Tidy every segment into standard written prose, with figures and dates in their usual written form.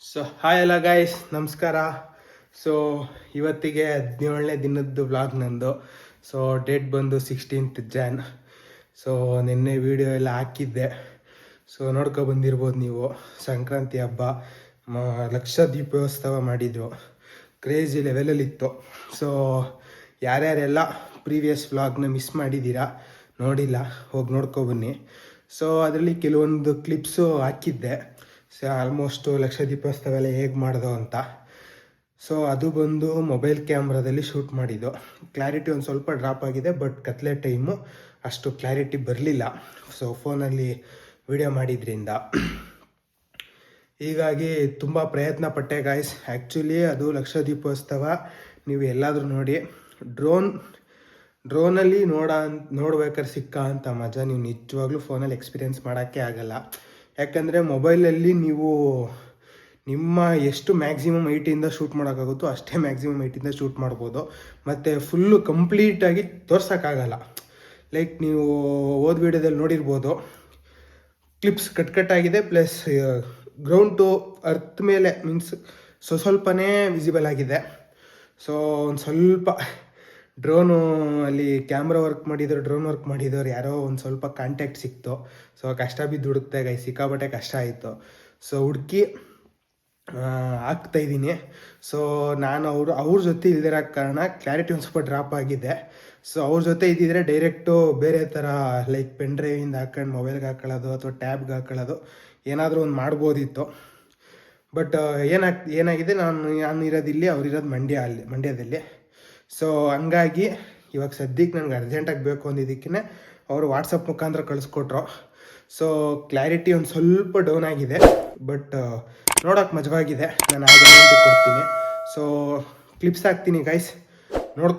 So hi ಎಲ್ಲ guys, ನಮಸ್ಕಾರ. So ಇವತ್ತಿಗೆ 17ನೇ ದಿನದ್ದು ವ್ಲಾಗ್ ನಂದು. ಸೊ ಡೇಟ್ ಬಂದು 16th Jan. ಸೊ ನಿನ್ನೆ ವಿಡಿಯೋ ಎಲ್ಲ ಹಾಕಿದ್ದೆ. ಸೊ ನೋಡ್ಕೊ ಬಂದಿರ್ಬೋದು ನೀವು. ಸಂಕ್ರಾಂತಿ ಹಬ್ಬ, ಲಕ್ಷ ದೀಪೋತ್ಸವ ಮಾಡಿದ್ದು ಕ್ರೇಜಿ ಲೆವೆಲಲ್ಲಿತ್ತು. ಸೊ ಯಾರ್ಯಾರೆಲ್ಲ ಪ್ರೀವಿಯಸ್ ವ್ಲಾಗ್ನ ಮಿಸ್ ಮಾಡಿದ್ದೀರಾ, ನೋಡಿಲ್ಲ, ಹೋಗಿ ನೋಡ್ಕೊಬನ್ನಿ. ಸೊ ಅದರಲ್ಲಿ ಕೆಲವೊಂದು ಕ್ಲಿಪ್ಸು ಹಾಕಿದ್ದೆ. ಸೊ ಆಲ್ಮೋಸ್ಟು ಲಕ್ಷ ದೀಪೋತ್ಸವ ಎಲ್ಲ ಹೇಗೆ ಮಾಡ್ದೋ ಅಂತ. ಸೊ ಅದು ಬಂದು ಮೊಬೈಲ್ ಕ್ಯಾಮ್ರಾದಲ್ಲಿ ಶೂಟ್ ಮಾಡಿದ್ದು. ಕ್ಲಾರಿಟಿ ಒಂದು ಸ್ವಲ್ಪ ಡ್ರಾಪ್ ಆಗಿದೆ, ಬಟ್ ಕತ್ಲೆ ಟೈಮು ಅಷ್ಟು ಕ್ಲಾರಿಟಿ ಬರಲಿಲ್ಲ. ಸೊ ಫೋನಲ್ಲಿ ವಿಡಿಯೋ ಮಾಡಿದ್ರಿಂದ ಹೀಗಾಗಿ ತುಂಬ ಪ್ರಯತ್ನ ಪಟ್ಟೆ ಗಾಯ್ಸ್. ಆ್ಯಕ್ಚುಲಿ ಅದು ಲಕ್ಷ ದೀಪೋತ್ಸವ ನೀವು ಎಲ್ಲಾದರೂ ನೋಡಿ, ಡ್ರೋನಲ್ಲಿ ನೋಡ್ಬೇಕಾದ್ರೆ ಸಿಕ್ಕ ಅಂತ ಮಜಾ ನೀವು ನಿಜವಾಗ್ಲೂ ಫೋನಲ್ಲಿ ಎಕ್ಸ್ಪೀರಿಯೆನ್ಸ್ ಮಾಡೋಕ್ಕೆ ಆಗಲ್ಲ. ಯಾಕಂದರೆ ಮೊಬೈಲಲ್ಲಿ ನೀವು ನಿಮ್ಮ ಎಷ್ಟು ಮ್ಯಾಕ್ಸಿಮಮ್ 8ಇಂದ ಶೂಟ್ ಮಾಡೋಕ್ಕಾಗುತ್ತೋ ಅಷ್ಟೇ ಮ್ಯಾಕ್ಸಿಮಮ್ 8ಇಂದ ಶೂಟ್ ಮಾಡ್ಬೋದು. ಮತ್ತು ಫುಲ್ಲು ಕಂಪ್ಲೀಟಾಗಿ ತೋರ್ಸೋಕ್ಕಾಗಲ್ಲ. ಲೈಕ್ ನೀವು ಓದ್ ವಿಡಿಯೋದಲ್ಲಿ ನೋಡಿರ್ಬೋದು, ಕ್ಲಿಪ್ಸ್ ಕಟ್ಟಾಗಿದೆ, ಪ್ಲಸ್ ಗ್ರೌಂಡ್ ಟು ಅರ್ತ್ ಮೇಲೆ ಮೀನ್ಸ್ ಸ್ವಲ್ಪನೇ ವಿಸಿಬಲ್ ಆಗಿದೆ. ಸೊ ಒಂದು ಸ್ವಲ್ಪ ಡ್ರೋನು ಅಲ್ಲಿ ಕ್ಯಾಮ್ರಾ ವರ್ಕ್ ಮಾಡಿದವ್ರು ಯಾರೋ ಒಂದು ಸ್ವಲ್ಪ ಕಾಂಟ್ಯಾಕ್ಟ್ ಸಿಕ್ತು. ಸೊ ಕಷ್ಟ ಬಿದ್ದು ಹುಡುಕ್ತಾ ಸಿಕ್ಕಾಪಟ್ಟೆ ಕಷ್ಟ ಆಯಿತು. ಸೊ ಹುಡುಕಿ ಹಾಕ್ತಾಯಿದ್ದೀನಿ. ಸೊ ನಾನು ಅವ್ರ ಜೊತೆ ಇಲ್ದಿರೋ ಕಾರಣ ಕ್ಲಾರಿಟಿ ಒಂದು ಸ್ವಲ್ಪ ಡ್ರಾಪ್ ಆಗಿದೆ. ಸೊ ಅವ್ರ ಜೊತೆ ಇದ್ದಿದ್ರೆ ಡೈರೆಕ್ಟು ಬೇರೆ ಥರ ಲೈಕ್ ಪೆನ್ ಡ್ರೈವಿಂದ ಹಾಕೊಂಡು ಮೊಬೈಲ್ಗೆ ಹಾಕೊಳ್ಳೋದು ಅಥವಾ ಟ್ಯಾಬ್ಗೆ ಹಾಕೊಳ್ಳೋದು ಏನಾದರೂ ಒಂದು ಮಾಡ್ಬೋದಿತ್ತು. ಬಟ್ ಏನಾಗಿದೆ, ನಾನು ಇರೋದಿಲ್ಲಿ, ಅವ್ರಿರೋದು ಮಂಡ್ಯದಲ್ಲಿ. ಸೊ ಹಂಗಾಗಿ ಇವಾಗ ಸದ್ಯಕ್ಕೆ ನನಗೆ ಅರ್ಜೆಂಟಾಗಿ ಬೇಕು ಅಂದಿದ್ದಕ್ಕೆ ಅವರು ವಾಟ್ಸಪ್ ಮುಖಾಂತರ ಕಳಿಸ್ಕೊಟ್ರು. ಸೊ ಕ್ಲಾರಿಟಿ ಒಂದು ಸ್ವಲ್ಪ ಡೌನ್ ಆಗಿದೆ, ಬಟ್ ನೋಡೋಕೆ ಮಜವಾಗಿದೆ. ನಾನು ಆ ಗ್ಯಾರಂಟಿ ಕೊಡ್ತೀನಿ. ಸೊ ಕ್ಲಿಪ್ಸ್ ಹಾಕ್ತೀನಿ ಗೈಸ್, ನೋಡ್.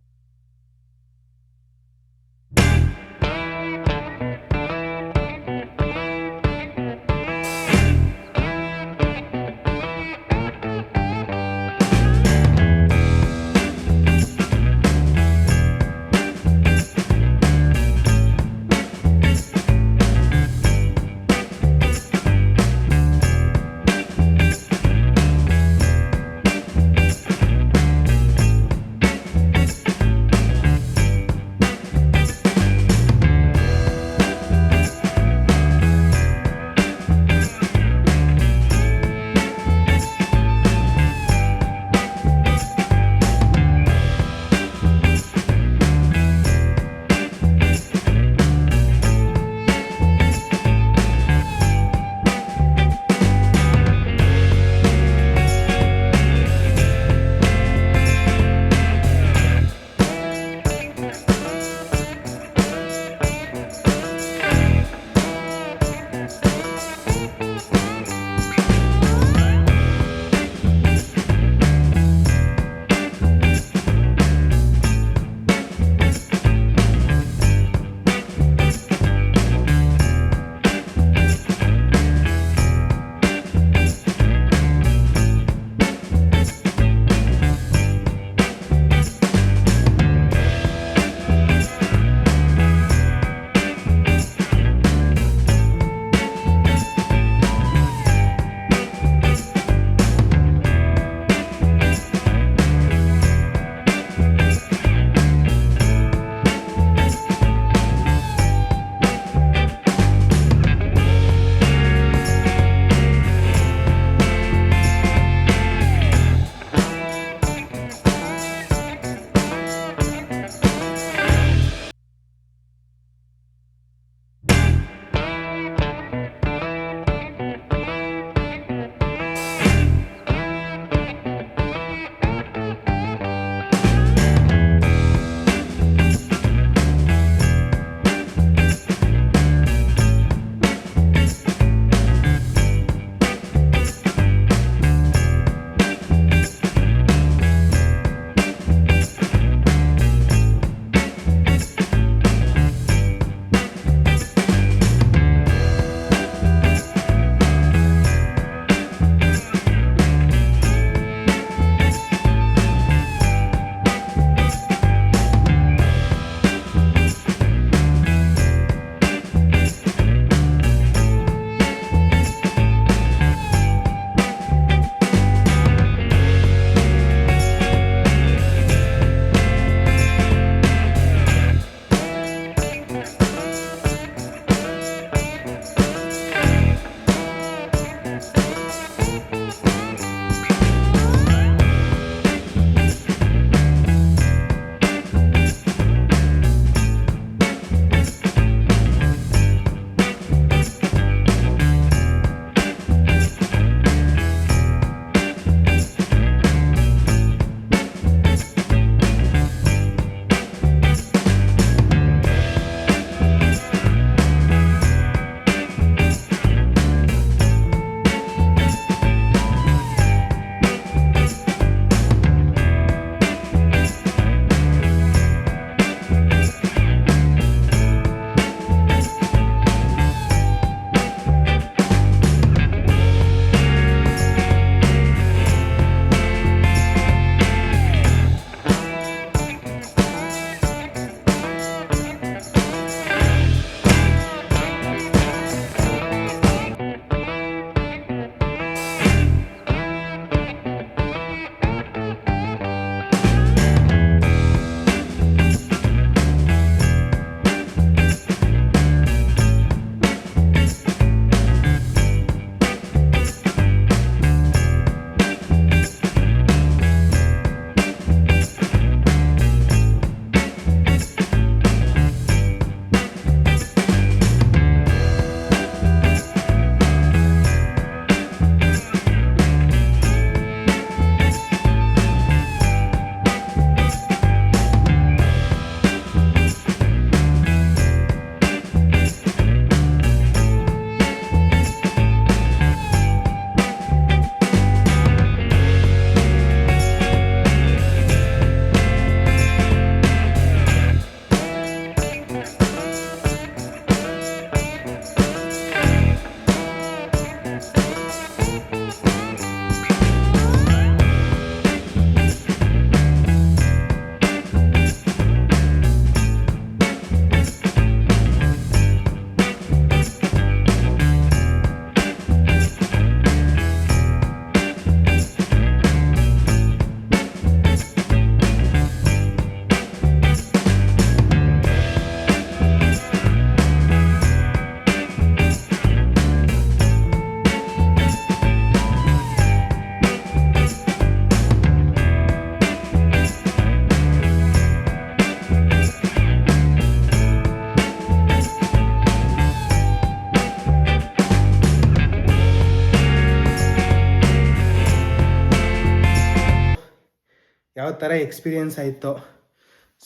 ಯಾವ ಥರ ಎಕ್ಸ್ಪೀರಿಯೆನ್ಸ್ ಆಯಿತು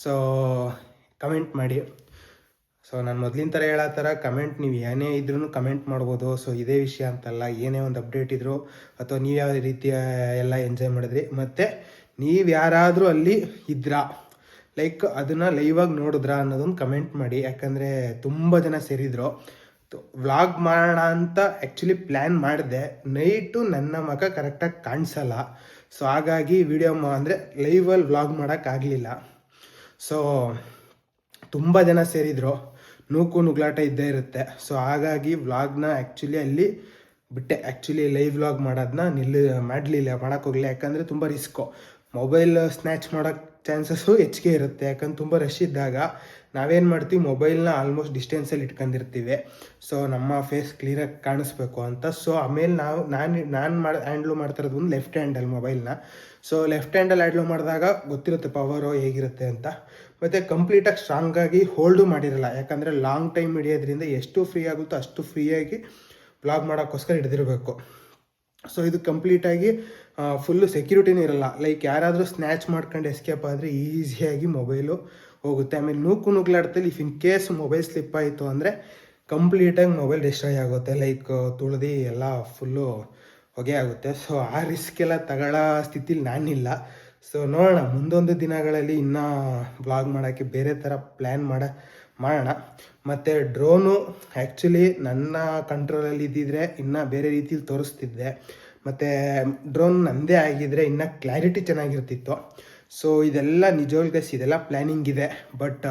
ಸೊ ಕಮೆಂಟ್ ಮಾಡಿ. ಸೊ ನಾನು ಮೊದಲಿನ ಥರ ಹೇಳೋ ಥರ ಕಮೆಂಟ್ ನೀವು ಏನೇ ಇದ್ರೂ ಕಮೆಂಟ್ ಮಾಡ್ಬೋದು. ಸೊ ಇದೇ ವಿಷಯ ಅಂತಲ್ಲ, ಏನೇ ಒಂದು ಅಪ್ಡೇಟ್ ಇದ್ದರೂ ಅಥವಾ ನೀವು ಯಾವ ರೀತಿಯ ಎಲ್ಲ ಎಂಜಾಯ್ ಮಾಡಿದ್ರಿ, ಮತ್ತು ನೀವು ಯಾರಾದರೂ ಅಲ್ಲಿ ಇದ್ರಾ ಲೈಕ್ ಅದನ್ನು ಲೈವಾಗಿ ನೋಡಿದ್ರಾ ಅನ್ನೋದೊಂದು ಕಮೆಂಟ್ ಮಾಡಿ. ಯಾಕಂದರೆ ತುಂಬ ಜನ ಸೇರಿದ್ರು. ವ್ಲಾಗ್ ಮಾಡೋಣ ಅಂತ ಆ್ಯಕ್ಚುಲಿ ಪ್ಲ್ಯಾನ್ ಮಾಡಿದೆ, ನೈಟು ನನ್ನ ಮುಖ ಕರೆಕ್ಟಾಗಿ ಕಾಣಿಸಲ್ಲ. ಸೊ ಹಾಗಾಗಿ ವಿಡಿಯೋ ಅಂದರೆ ಲೈವಲ್ಲಿ ವ್ಲಾಗ್ ಮಾಡೋಕ್ಕಾಗಲಿಲ್ಲ. ಸೊ ತುಂಬ ಜನ ಸೇರಿದ್ರು, ನೂಕು ನುಗ್ಲಾಟ ಇದ್ದೇ ಇರುತ್ತೆ. ಸೊ ಹಾಗಾಗಿ ವ್ಲಾಗ್ನ ಆ್ಯಕ್ಚುಲಿ ಅಲ್ಲಿ ಬಿಟ್ಟೆ. ಆ್ಯಕ್ಚುಲಿ ಲೈವ್ ವ್ಲಾಗ್ ಮಾಡೋದನ್ನ ಮಾಡೋಕ್ಕೋಗಲಿಲ್ಲ. ಯಾಕಂದರೆ ತುಂಬ ರಿಸ್ಕು. ಮೊಬೈಲ್ ಸ್ನ್ಯಾಚ್ ಮಾಡೋಕ್ಕೆ ಚಾನ್ಸಸ್ಸು ಹೆಚ್ಚಿಗೆ ಇರುತ್ತೆ. ಯಾಕಂದ್ರೆ ತುಂಬ ರಶ್ ಇದ್ದಾಗ ನಾವೇನು ಮಾಡ್ತೀವಿ, ಮೊಬೈಲ್ನ ಆಲ್ಮೋಸ್ಟ್ ಡಿಸ್ಟೆನ್ಸಲ್ಲಿ ಇಟ್ಕೊಂಡಿರ್ತೀವಿ. ಸೊ ನಮ್ಮ ಫೇಸ್ ಕ್ಲಿಯರಾಗಿ ಕಾಣಿಸ್ಬೇಕು ಅಂತ. ಸೊ ಆಮೇಲೆ ನಾನು ಹ್ಯಾಂಡ್ಲು ಮಾಡ್ತಿರೋದು ಒಂದು ಲೆಫ್ಟ್ ಹ್ಯಾಂಡಲ್ಲಿ ಮೊಬೈಲ್ನ. ಸೊ ಲೆಫ್ಟ್ ಹ್ಯಾಂಡಲ್ಲಿ ಹ್ಯಾಂಡ್ಲು ಮಾಡಿದಾಗ ಗೊತ್ತಿರುತ್ತೆ ಪವರು ಹೇಗಿರುತ್ತೆ ಅಂತ. ಮತ್ತು ಕಂಪ್ಲೀಟಾಗಿ ಸ್ಟ್ರಾಂಗಾಗಿ ಹೋಲ್ಡು ಮಾಡಿರಲ್ಲ. ಯಾಕಂದರೆ ಲಾಂಗ್ ಟೈಮ್ ಹಿಡಿಯೋದ್ರಿಂದ ಎಷ್ಟು ಫ್ರೀ ಆಗುತ್ತೋ ಅಷ್ಟು ಫ್ರೀಯಾಗಿ ವ್ಲಾಗ್ ಮಾಡೋಕ್ಕೋಸ್ಕರ ಹಿಡಿದಿರಬೇಕು. ಸೊ ಇದು ಕಂಪ್ಲೀಟಾಗಿ ಫುಲ್ಲು ಸೆಕ್ಯೂರಿಟಿನೂ ಇರಲ್ಲ. ಲೈಕ್ ಯಾರಾದರೂ ಸ್ನ್ಯಾಚ್ ಮಾಡ್ಕೊಂಡು ಎಸ್ಕೇಪ್ ಆದರೆ ಈಸಿಯಾಗಿ ಮೊಬೈಲು ಹೋಗುತ್ತೆ. ಆಮೇಲೆ ನುಗ್ಲಾಡ್ತಲ್ಲಿ if in case mobile slip ಆಯಿತು ಅಂದರೆ ಕಂಪ್ಲೀಟಾಗಿ ಮೊಬೈಲ್ ಡಿಸ್ಟ್ರಾಯ್ ಆಗುತ್ತೆ. ಲೈಕ್ ತುಳಿದು ಎಲ್ಲ ಫುಲ್ಲು ಹೊಗೆ ಆಗುತ್ತೆ. ಸೊ ಆ ರಿಸ್ಕ್ ಎಲ್ಲ ತಗೊಳ್ಳೋ ಸ್ಥಿತಿಲಿ ನಾನಿಲ್ಲ. ಸೊ ನೋಡೋಣ, ಮುಂದೊಂದು ದಿನಗಳಲ್ಲಿ ಇನ್ನೂ ವ್ಲಾಗ್ ಮಾಡೋಕ್ಕೆ ಬೇರೆ ಥರ ಪ್ಲ್ಯಾನ್ ಮಾಡೋಣ. ಮತ್ತು ಡ್ರೋನು ಆ್ಯಕ್ಚುಲಿ ನನ್ನ ಕಂಟ್ರೋಲಲ್ಲಿ ಇದ್ದಿದ್ರೆ ಇನ್ನೂ ಬೇರೆ ರೀತಿಲಿ ತೋರಿಸ್ತಿದ್ದೆ. ಮತ್ತು ಡ್ರೋನ್ ನನ್ನದೇ ಆಗಿದ್ದರೆ ಇನ್ನೂ ಕ್ಲಾರಿಟಿ ಚೆನ್ನಾಗಿರ್ತಿತ್ತು. ಸೊ ಇದೆಲ್ಲ ನಿಜವಾಗ್ಲೂ ಇದೆಲ್ಲ ಪ್ಲ್ಯಾನಿಂಗ್ ಇದೆ. ಬಟ್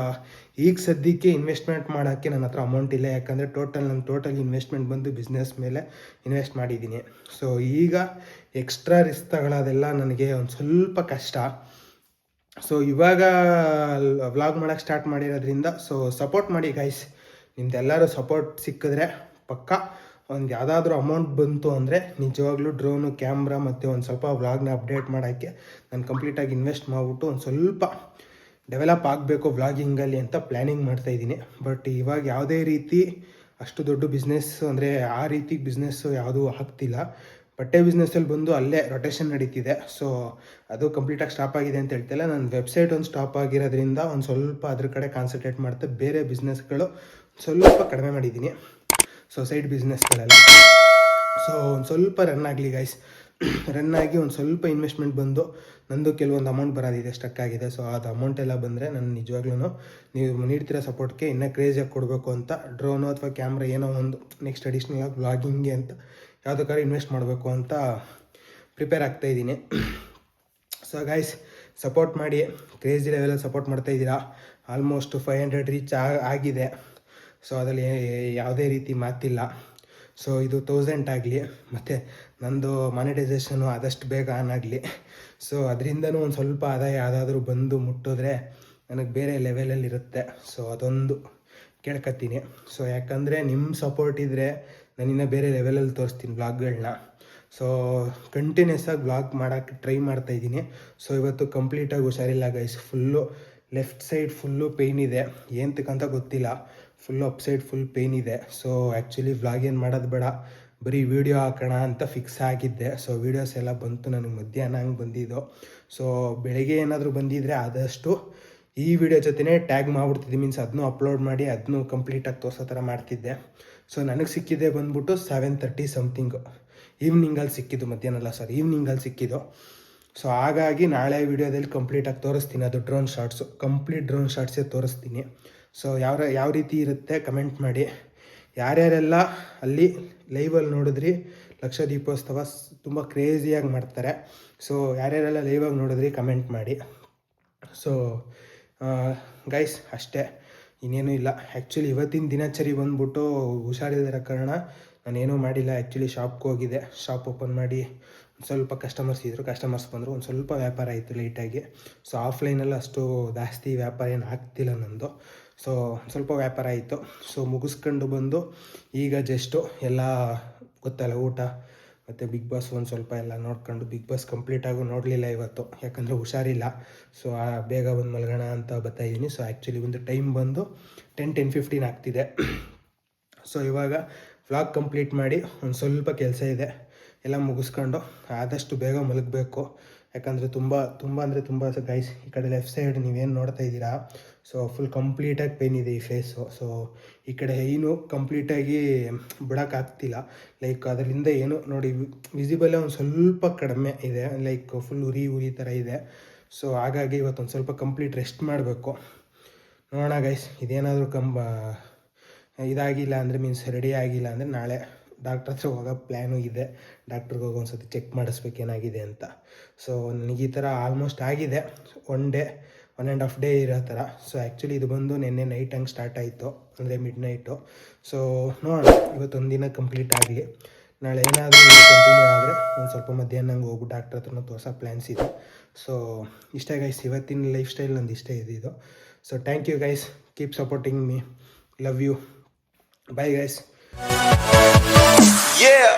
ಈಗ ಸದ್ಯಕ್ಕೆ ಇನ್ವೆಸ್ಟ್ಮೆಂಟ್ ಮಾಡೋಕ್ಕೆ ನನ್ನ ಹತ್ರ ಅಮೌಂಟ್ ಇಲ್ಲ. ಯಾಕಂದರೆ ನನ್ನ ಟೋಟಲ್ ಇನ್ವೆಸ್ಟ್ಮೆಂಟ್ ಬಂದು ಬಿಸ್ನೆಸ್ ಮೇಲೆ ಇನ್ವೆಸ್ಟ್ ಮಾಡಿದ್ದೀನಿ. ಸೊ ಈಗ ಎಕ್ಸ್ಟ್ರಾ ರಿಸ್ಕ್ ತಗೊಳ್ಳೋದೆಲ್ಲ ನನಗೆ ಒಂದು ಸ್ವಲ್ಪ ಕಷ್ಟ. ಸೊ ಇವಾಗ ವ್ಲಾಗ್ ಮಾಡೋಕ್ಕೆ ಸ್ಟಾರ್ಟ್ ಮಾಡಿರೋದ್ರಿಂದ ಸೊ ಸಪೋರ್ಟ್ ಮಾಡಿ ಗೈಸ್. ನಿಮ್ದೆಲ್ಲರೂ ಸಪೋರ್ಟ್ ಸಿಕ್ಕಿದ್ರೆ ಪಕ್ಕ ಒಂದು ಯಾವುದಾದ್ರೂ ಅಮೌಂಟ್ ಬಂತು ಅಂದರೆ ನಿಜವಾಗ್ಲೂ ಡ್ರೋನು, ಕ್ಯಾಮ್ರಾ ಮತ್ತು ಒಂದು ಸ್ವಲ್ಪ ವ್ಲಾಗ್ನ ಅಪ್ಡೇಟ್ ಮಾಡೋಕ್ಕೆ ನಾನು ಕಂಪ್ಲೀಟಾಗಿ ಇನ್ವೆಸ್ಟ್ ಮಾಡಿಬಿಟ್ಟು ಒಂದು ಸ್ವಲ್ಪ ಡೆವಲಪ್ ಆಗಬೇಕು ವ್ಲಾಗಿಂಗಲ್ಲಿ ಅಂತ ಪ್ಲ್ಯಾನಿಂಗ್ ಮಾಡ್ತಾಯಿದ್ದೀನಿ. ಬಟ್ ಇವಾಗ ಯಾವುದೇ ರೀತಿ ಅಷ್ಟು ದೊಡ್ಡ ಬಿಸ್ನೆಸ್ ಅಂದರೆ ಆ ರೀತಿ ಬಿಸ್ನೆಸ್ಸು ಯಾವುದೂ ಆಗ್ತಿಲ್ಲ. ಬಟ್ಟೆ ಬಿಸ್ನೆಸ್ಸಲ್ಲಿ ಬಂದು ಅಲ್ಲೇ ರೊಟೇಷನ್ ನಡೀತಿದೆ. ಸೊ ಅದು ಕಂಪ್ಲೀಟಾಗಿ ಸ್ಟಾಪ್ ಆಗಿದೆ ಅಂತ ಹೇಳ್ತಿಲ್ಲ. ನನ್ನ ವೆಬ್ಸೈಟ್ ಒಂದು ಸ್ಟಾಪ್ ಆಗಿರೋದ್ರಿಂದ ಒಂದು ಸ್ವಲ್ಪ ಅದ್ರ ಕಡೆ ಕಾನ್ಸಂಟ್ರೇಟ್ ಮಾಡ್ತಾ ಬೇರೆ ಬಿಸ್ನೆಸ್ಗಳು ಸ್ವಲ್ಪ ಕಡಿಮೆ ಮಾಡಿದ್ದೀನಿ. ಸೊ ಸೈಡ್ ಬಿಸ್ನೆಸ್ಗಳೆಲ್ಲ ಸೊ ಒಂದು ಸ್ವಲ್ಪ ರನ್ ಆಗಲಿ ಗೈಸ್. ರನ್ ಆಗಿ ಒಂದು ಸ್ವಲ್ಪ ಇನ್ವೆಸ್ಟ್ಮೆಂಟ್ ಬಂದು ನಂದು ಕೆಲವೊಂದು ಅಮೌಂಟ್ ಬರೋದಿದೆ, ಸ್ಟಕ್ ಆಗಿದೆ. ಸೊ ಅದು ಅಮೌಂಟ್ ಎಲ್ಲ ಬಂದರೆ ನಾನು ನಿಜವಾಗ್ಲೂ ನೀವು ನೀಡ್ತಿರೋ ಸಪೋರ್ಟ್ಗೆ ಇನ್ನೂ ಕ್ರೇಜಿಯಾಗಿ ಕೊಡಬೇಕು ಅಂತ ಡ್ರೋನು ಅಥವಾ ಕ್ಯಾಮ್ರಾ ಏನೋ ಒಂದು ನೆಕ್ಸ್ಟ್ ಅಡಿಷ್ನಲ್ ಆಗಿ ವ್ಲಾಗಿಂಗ್ಗೆ ಅಂತ ಯಾವುದಕ್ಕಾದ್ರೂ ಇನ್ವೆಸ್ಟ್ ಮಾಡಬೇಕು ಅಂತ ಪ್ರಿಪೇರ್ ಆಗ್ತಾಯಿದ್ದೀನಿ. ಸೊ ಗೈಸ್ ಸಪೋರ್ಟ್ ಮಾಡಿ, ಕ್ರೇಜಿ ಲೆವೆಲಲ್ಲಿ ಸಪೋರ್ಟ್ ಮಾಡ್ತಾಯಿದ್ದೀರಾ. ಆಲ್ಮೋಸ್ಟ್ 500 ರೀಚ್ ಆಗಿದೆ. ಸೊ ಅದರಲ್ಲಿ ಯಾವುದೇ ರೀತಿ ಮಾತಿಲ್ಲ. ಸೊ ಇದು 1000 ಆಗಲಿ ಮತ್ತು ನಂದು ಮಾನಿಟೈಸೇಷನು ಆದಷ್ಟು ಬೇಗ ಆನ್ ಆಗಲಿ. ಸೊ ಅದರಿಂದನೂ ಒಂದು ಸ್ವಲ್ಪ ಆದಾಯ ಯಾವುದಾದ್ರೂ ಬಂದು ಮುಟ್ಟಿದ್ರೆ ನನಗೆ ಬೇರೆ ಲೆವೆಲಲ್ಲಿರುತ್ತೆ. ಸೊ ಅದೊಂದು ಕೇಳ್ಕೊತೀನಿ. ಸೊ ಯಾಕಂದರೆ ನಿಮ್ಮ ಸಪೋರ್ಟ್ ಇದ್ದರೆ ನಾನಿನ್ನು ಬೇರೆ ಲೆವೆಲಲ್ಲಿ ತೋರಿಸ್ತೀನಿ ವ್ಲಾಗ್ಗಳನ್ನ. ಸೊ ಕಂಟಿನ್ಯೂಸ್ ಆಗಿ ವ್ಲಾಗ್ ಮಾಡೋಕ್ಕೆ ಟ್ರೈ ಮಾಡ್ತಾಯಿದ್ದೀನಿ. ಸೊ ಇವತ್ತು ಕಂಪ್ಲೀಟಾಗಿ ಹುಷಾರಿಲ್ಲ guys. Full left side full pain ಇದೆ, ಏನಂತ ಗೊತ್ತಿಲ್ಲ. Full up side full pain ಇದೆ. ಸೊ ಆ್ಯಕ್ಚುಲಿ ವ್ಲಾಗ್ ಏನು ಮಾಡೋದು ಬೇಡ, ಬರೀ ವೀಡಿಯೋ ಹಾಕೋಣ ಅಂತ ಫಿಕ್ಸ್ ಆಗಿದ್ದೆ. ಸೊ ವೀಡಿಯೋಸ್ ಎಲ್ಲ ಬಂತು ನನಗೆ ಮಧ್ಯಾಹ್ನ ಹಂಗೆ ಬಂದಿದ್ದು. ಸೊ ಬೆಳಗ್ಗೆ ಏನಾದರೂ ಬಂದಿದ್ದರೆ ಆದಷ್ಟು ಈ ವಿಡಿಯೋ ಜೊತೆನೇ ಟ್ಯಾಗ್ ಮಾಡಿಬಿಡ್ತಿದ್ದೆ. ಮೀನ್ಸ್ ಅದನ್ನೂ ಅಪ್ಲೋಡ್ ಮಾಡಿ ಅದನ್ನೂ ಕಂಪ್ಲೀಟಾಗಿ ತೋರಿಸೋ ಥರ ಮಾಡ್ತಿದ್ದೆ. ಸೊ ನನಗೆ ಸಿಕ್ಕಿದ್ದೆ ಬಂದ್ಬಿಟ್ಟು 7:30 ಸಮಥಿಂಗು ಈವ್ನಿಂಗಲ್ಲಿ ಸಿಕ್ಕಿದ್ದು, ಮಧ್ಯಾಹ್ನ ಅಲ್ಲ ಸರ್, ಈವ್ನಿಂಗಲ್ಲಿ ಸಿಕ್ಕಿದ್ದು. ಸೊ ಹಾಗಾಗಿ ನಾಳೆ ವೀಡಿಯೋದಲ್ಲಿ ಕಂಪ್ಲೀಟಾಗಿ ತೋರಿಸ್ತೀನಿ. ಅದು ಡ್ರೋನ್ ಶಾರ್ಟ್ಸು, ಕಂಪ್ಲೀಟ್ ಡ್ರೋನ್ ಶಾರ್ಟ್ಸೇ ತೋರಿಸ್ತೀನಿ. ಸೊ ಯಾವ ರೀತಿ ಇರುತ್ತೆ ಕಮೆಂಟ್ ಮಾಡಿ. ಯಾರ್ಯಾರೆಲ್ಲ ಅಲ್ಲಿ ಲೈವಲ್ಲಿ ನೋಡಿದ್ರಿ, ಲಕ್ಷ ದೀಪೋತ್ಸವ ತುಂಬ ಕ್ರೇಜಿಯಾಗಿ ಮಾಡ್ತಾರೆ. ಸೊ ಯಾರ್ಯಾರೆಲ್ಲ ಲೈವಾಗಿ ನೋಡಿದ್ರಿ ಕಮೆಂಟ್ ಮಾಡಿ. ಸೊ ಗೈಸ್ ಅಷ್ಟೇ, ಇನ್ನೇನೂ ಇಲ್ಲ. ಆ್ಯಕ್ಚುಲಿ ಇವತ್ತಿನ ದಿನಚರಿ ಬಂದ್ಬಿಟ್ಟು ಹುಷಾರಿಲ್ಲದ ಕಾರಣ ನಾನೇನೂ ಮಾಡಿಲ್ಲ. ಆ್ಯಕ್ಚುಲಿ ಶಾಪ್ಗೆ ಹೋಗಿದ್ದೆ, ಶಾಪ್ ಓಪನ್ ಮಾಡಿ ಸ್ವಲ್ಪ ಕಸ್ಟಮರ್ಸ್ ಇದ್ದರು, ಕಸ್ಟಮರ್ಸ್ ಬಂದರು, ಒಂದು ಸ್ವಲ್ಪ ವ್ಯಾಪಾರ ಆಯಿತು ಲೈಟಾಗಿ. ಸೊ ಆಫ್ಲೈನಲ್ಲಿ ಅಷ್ಟು ಜಾಸ್ತಿ ವ್ಯಾಪಾರ ಏನು ಆಗ್ತಿಲ್ಲ ನಂದು. ಸೊ ಸ್ವಲ್ಪ ವ್ಯಾಪಾರ ಆಯಿತು. ಸೊ ಮುಗಿಸ್ಕೊಂಡು ಬಂದು ಈಗ ಜಸ್ಟು ಎಲ್ಲ ಗೊತ್ತಲ್ಲ ಊಟ ಮತ್ತು ಬಿಗ್ ಬಾಸ್ ಒಂದು ಸ್ವಲ್ಪ ಎಲ್ಲ ನೋಡ್ಕೊಂಡು, ಬಿಗ್ ಬಾಸ್ ಕಂಪ್ಲೀಟಾಗೂ ನೋಡಲಿಲ್ಲ ಇವತ್ತು ಯಾಕಂದರೆ ಹುಷಾರಿಲ್ಲ. ಸೊ ಬೇಗ ಬಂದು ಮಲಗೋಣ ಅಂತ ಬರ್ತಾಯಿದ್ದೀನಿ. ಸೊ ಆ್ಯಕ್ಚುಲಿ ಒಂದು ಟೈಮ್ ಬಂದು 10:15 ಆಗ್ತಿದೆ. ಸೊ ಇವಾಗ ವ್ಲಾಗ್ ಕಂಪ್ಲೀಟ್ ಮಾಡಿ ಒಂದು ಸ್ವಲ್ಪ ಕೆಲಸ ಇದೆ, ಎಲ್ಲ ಮುಗಿಸ್ಕೊಂಡು ಆದಷ್ಟು ಬೇಗ ಮಲಗಬೇಕು. ಯಾಕಂದರೆ ತುಂಬ ಅಂದರೆ ತುಂಬ ಗೈಸ್ ಈ ಕಡೆ ಲೆಫ್ಟ್ ಸೈಡ್ ನೀವೇನು ನೋಡ್ತಾ ಇದ್ದೀರಾ, ಸೊ ಫುಲ್ ಕಂಪ್ಲೀಟಾಗಿ ಪೇನ್ ಇದೆ ಈ ಫೇಸು. ಸೊ ಈ ಕಡೆ ಏನು ಕಂಪ್ಲೀಟಾಗಿ ಬಿಡೋಕ್ಕಾಗ್ತಿಲ್ಲ, ಲೈಕ್ ಅದರಿಂದ ಏನು ನೋಡಿ ವಿಸಿಬಲ್ ಒಂದು ಸ್ವಲ್ಪ ಕಡಿಮೆ ಇದೆ, ಲೈಕ್ ಫುಲ್ ಉರಿ ಥರ ಇದೆ. ಸೊ ಹಾಗಾಗಿ ಇವತ್ತೊಂದು ಸ್ವಲ್ಪ ಕಂಪ್ಲೀಟ್ ರೆಸ್ಟ್ ಮಾಡಬೇಕು. ನೋಡೋಣ ಗೈಸ್, ಇದೇನಾದರೂ ಇದಾಗಿಲ್ಲ ಅಂದರೆ ಮೀನ್ಸ್ ರೆಡಿ ಆಗಿಲ್ಲ ಅಂದರೆ ನಾಳೆ ಡಾಕ್ಟ್ರ್ ಹತ್ರ ಹೋಗೋ ಪ್ಲ್ಯಾನು ಇದೆ. ಡಾಕ್ಟ್ರಿಗೆ ಹೋಗಿ ಒಂದು ಸತಿ ಚೆಕ್ ಮಾಡಿಸ್ಬೇಕು ಏನಾಗಿದೆ ಅಂತ. ಸೊ ನನಗೆ ಈ ಥರ ಆಲ್ಮೋಸ್ಟ್ ಆಗಿದೆ 1.5 ಡೇ ಇರೋ ಥರ. ಸೊ ಆ್ಯಕ್ಚುಲಿ ಇದು ಬಂದು ನಿನ್ನೆ ನೈಟ್ ಹಂಗೆ ಸ್ಟಾರ್ಟ್ ಆಯಿತು, ಅಂದರೆ ಮಿಡ್ ನೈಟು. ಸೊ ನೋಡೋಣ, ಇವತ್ತೊಂದು ದಿನ ಕಂಪ್ಲೀಟ್ ಆಗಲಿ. ನಾಳೆ ಏನಾದರೂ ಕಂಟಿನ್ಯೂ ಆದರೆ ಒಂದು ಸ್ವಲ್ಪ ಮಧ್ಯಾಹ್ನ ಹಂಗೆ ಹೋಗ್ಬಿಟ್ಟು ಡಾಕ್ಟ್ರ್ ಹತ್ರನೂ ತೋರ್ಸೋ ಪ್ಲ್ಯಾನ್ಸ್ ಇದೆ. ಸೊ ಇಷ್ಟೇ ಗೈಸ್, ಇವತ್ತಿನ ಲೈಫ್ ಸ್ಟೈಲ್ ನಂದು ಇಷ್ಟೇ ಇದು. So thank you guys, keep supporting me, love you, bye guys. Yeah.